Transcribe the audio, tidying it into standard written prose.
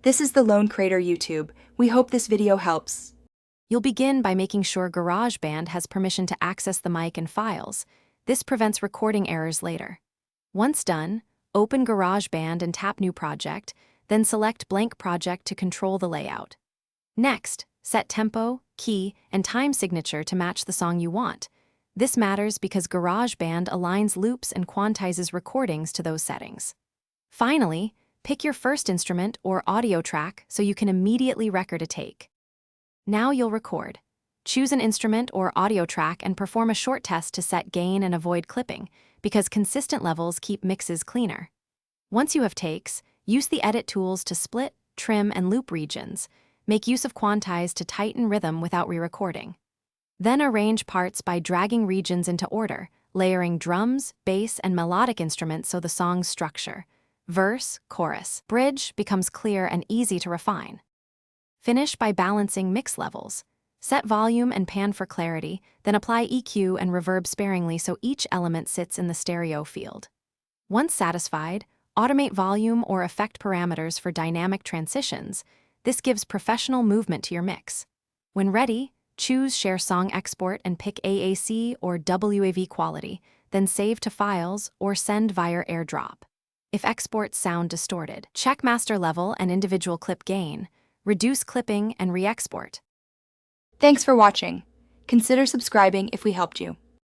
This is the Lone Creator YouTube. We hope this video helps. You'll begin by making sure Garageband has permission to access the mic and files. This prevents recording errors later. Once done, open Garageband and tap New Project, then select Blank Project to control the layout. Next, set tempo, key, and time signature to match the song you want. This matters because Garageband aligns loops and quantizes recordings to those settings. Finally, pick your first instrument or audio track so you can immediately record a take. Now you'll record. Choose an instrument or audio track and perform a short test to set gain and avoid clipping, because consistent levels keep mixes cleaner. Once you have takes, use the edit tools to split, trim, and loop regions. Make use of quantize to tighten rhythm without re-recording. Then arrange parts by dragging regions into order, layering drums, bass, and melodic instruments so the song's structure, verse, chorus, bridge becomes clear and easy to refine. Finish by balancing mix levels. Set volume and pan for clarity, then apply EQ and reverb sparingly so each element sits in the stereo field. Once satisfied, automate volume or effect parameters for dynamic transitions. This gives professional movement to your mix. When ready, choose Share Song Export and pick AAC or WAV quality, then save to files or send via AirDrop. If exports sound distorted, check master level and individual clip gain, reduce clipping and re-export. Thanks for watching. Consider subscribing if we helped you.